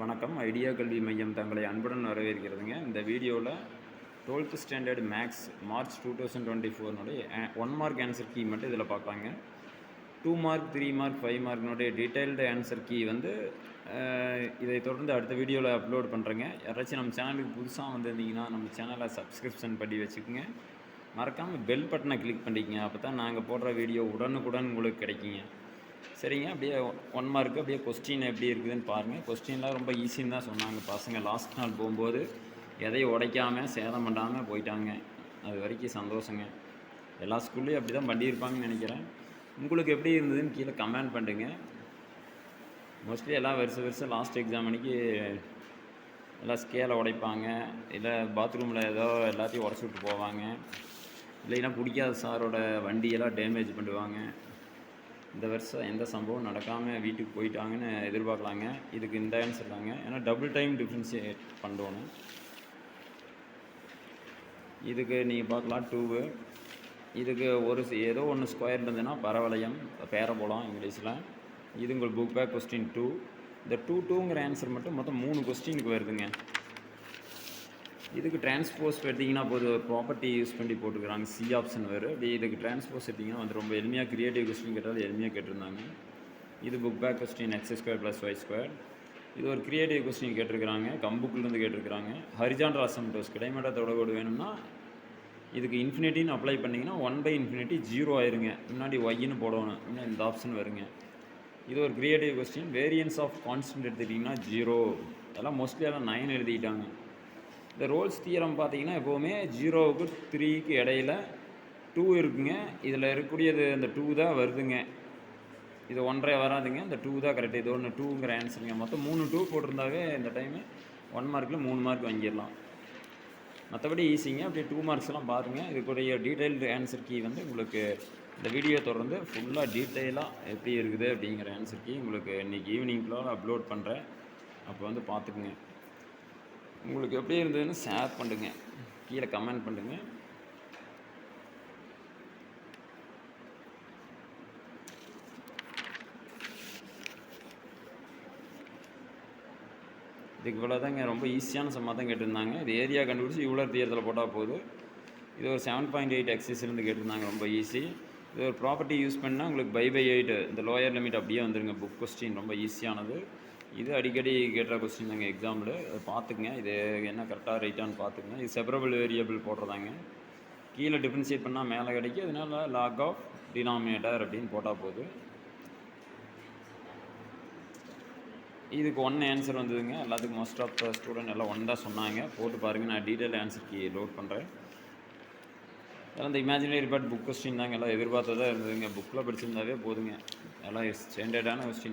வணக்கம். ஐடியா கல்வி மையம் தங்களை அன்புடன் வரவேற்கிறதுங்க. இந்த வீடியோவில் 12th standard maths March 2024 1 mark answer key மட்டும் இதில் பார்க்கலாங்க. 2 மார்க் 3 மார்க் 5 மார்க்னுடைய டீட்டெயில்டு ஆன்சர் கீ வந்து இதை தொடர்ந்து அடுத்த வீடியோவில் அப்லோட் பண்ணுறேங்க. யாராச்சும் நம்ம சேனலுக்கு புதுசாக வந்திருந்தீங்கன்னா நம்ம சேனலை சப்ஸ்கிரிப்ஷன் பண்ணி வச்சுக்கோங்க. மறக்காமல் பெல் பட்டனை கிளிக் பண்ணிக்கங்க. அப்போ தான் நாங்கள் போடுற வீடியோ உடனுக்குடன் உங்களுக்கு கிடைக்குங்க. சரிங்க. அப்படியே 1 மார்க்கு அப்படியே கொஸ்டின் எப்படி இருக்குதுன்னு பாருங்கள். கொஸ்டின்லாம் ரொம்ப ஈஸின்னு தான் சொன்னாங்க பசங்க. லாஸ்ட் நாள் போகும்போது எதையும் உடைக்காமல் சேதம் பண்ணாமல் போயிட்டாங்க. அது வரைக்கும் சந்தோஷங்க. எல்லா ஸ்கூல்லையும் அப்படி தான் பண்ணியிருப்பாங்கன்னு நினைக்கிறேன். உங்களுக்கு எப்படி இருந்ததுன்னு கீழே கமெண்ட் பண்ணுங்க. மோஸ்ட்லி எல்லாம் வருஷம் லாஸ்ட் எக்ஸாம் அன்றைக்கி எல்லாம் ஸ்கேலை உடைப்பாங்க, இல்லை பாத்ரூமில் ஏதோ எல்லாத்தையும் உடச்சி விட்டு போவாங்க, இல்லைன்னா பிடிக்காத சாரோட வண்டியெல்லாம் டேமேஜ் பண்ணுவாங்க. இந்த வருஷம் எந்த சம்பவம் நடக்காமல் வீட்டுக்கு போயிட்டாங்கன்னு எதிர்பார்க்கலாங்க. இதுக்கு இந்த ஆன்சர் தாங்க. ஏன்னா டபுள் டைம் டிஃப்ரென்ஷியேட் பண்ணணும். இதுக்கு நீங்கள் பார்க்கலாம் 2. இதுக்கு ஏதோ ஒன்று ஸ்கொயர் இருந்ததுன்னா பரவளையம் பேரபோலம் இங்கிலீஷில். இது உங்கள் புக் பேக் கொஸ்டின் 2. இந்த 2ங்கிற ஆன்சர் மட்டும் மொத்தம் 3 கொஸ்டினுக்கு வருதுங்க. இதுக்கு டிரான்ஸ்போஸ் எடுத்திங்கன்னா போது ப்ராப்பர்ட்டி யூஸ் பண்ணி போட்டுக்கிறாங்க. சி ஆப்ஷன் வேறு. அப்படி இதுக்கு டிரான்ஸ்போஸ் எடுத்திங்கன்னா வந்து ரொம்ப எளிமையாக கிரியேட்டிவ் கொஸ்டின் கேட்டாலும் எளிமையாக கேட்டிருந்தாங்க. இது book back question x² + y². இது ஒரு கிரியேட்டிவ் கொஸ்டின் கேட்டிருக்கிறாங்க. கம்புக்குலேருந்து கேட்டிருக்கிறாங்க. ஹரிஜான்டல் அசம்டோஸ் கிடைமட்ட தொடுகோடு வேணும்னா இதுக்கு இன்ஃபினிட்டின்னு அப்ளை பண்ணிங்கன்னா 1/∞ 0 ஆயிருங்க. முன்னாடி ஒய்ன்னு போடணும். இன்னும் இந்த ஆப்ஷன் வருங்க. இது ஒரு creative question. Variance of constant எடுத்துக்கிட்டிங்கன்னா 0. அதெல்லாம் மோஸ்ட்லி எல்லாம் 9 எழுதிட்டாங்க. இந்த ரோல்ஸ் தியரம் பார்த்தீங்கன்னா எப்போவுமே 0க்கு 3க்கு இடையில் 2 இருக்குங்க. இதில் இருக்கக்கூடியது இந்த 2 தான் வருதுங்க. இது 1.5 வராதுங்க. இந்த 2 தான் கரெக்டு. இது ஒன்று 2ங்கிற ஆன்சருங்க. மொத்தம் 3 2 போட்டிருந்தாவே இந்த டைமு 1 மார்க்கில் 3 மார்க் வாங்கிடலாம். மற்றபடி ஈஸிங்க. அப்படியே 2 மார்க்ஸ்லாம் பாருங்கள். இதுக்குடைய டீட்டெயில்டு ஆன்சர் கீ வந்து உங்களுக்கு இந்த வீடியோ தொடர்ந்து ஃபுல்லாக டீட்டெயிலாக எப்படி இருக்குது அப்படிங்கிற ஆன்சர் கீ உங்களுக்கு இன்றைக்கி ஈவினிங்குள்ளே அப்லோட் பண்ணுறேன். அப்போ வந்து பார்த்துக்குங்க. உங்களுக்கு எப்படி இருந்ததுன்னு ஷேர் பண்ணுங்க, கீழே கமெண்ட் பண்ணுங்க. இதுக்கு இவ்வளோதாங்க. ரொம்ப ஈஸியான சம்மா தான் கேட்டிருந்தாங்க. இது ஏரியா கண்டுபிடிச்சி இவ்வளோ தீரத்தில் போட்டால் போதும். இது ஒரு 7.8 எக்ஸைஸ்லேருந்து கேட்டிருந்தாங்க. ரொம்ப ஈஸி. இது ஒரு ப்ராப்பர்ட்டி யூஸ் பண்ணால் உங்களுக்கு 5/8 இந்த லோயர் லிமிட் அப்படியே வந்துருங்க. புக் கொஸ்டின் ரொம்ப ஈஸியானது. இது அடிக்கடி கேட்ட கொஸ்டின் தாங்க எக்ஸாமில். அதை பார்த்துக்குங்க. இது என்ன கரெக்டாக ரைட்டானு பார்த்துக்குங்க. இது செப்பரபிள் வேரியபிள் போடுறதாங்க. கீழே டிஃப்ரென்ஷியேட் பண்ணால் மேலே கிடைக்கும். அதனால லாக் ஆஃப் டினாமினேட்டர் அப்படின்னு போட்டால் போகுது. இதுக்கு 1 ஆன்சர் வந்ததுங்க. எல்லாத்துக்கும் மோஸ்ட் ஆஃப் த ஸ்டூடெண்ட் எல்லாம் 1 தான் சொன்னாங்க. போட்டு பாருங்கள். நான் டீட்டெயில் ஆன்சருக்கு லோட் பண்ணுறேன். இந்த இமேஜினரி பார்ட் புக் கொஸ்டின் தாங்க எல்லாம் எதிர்பார்த்ததாக இருந்ததுங்க. புக்கில் படிச்சிருந்தாவே போதுங்க. எல்லாம் ஸ்டாண்டர்டான கொஸ்டின்.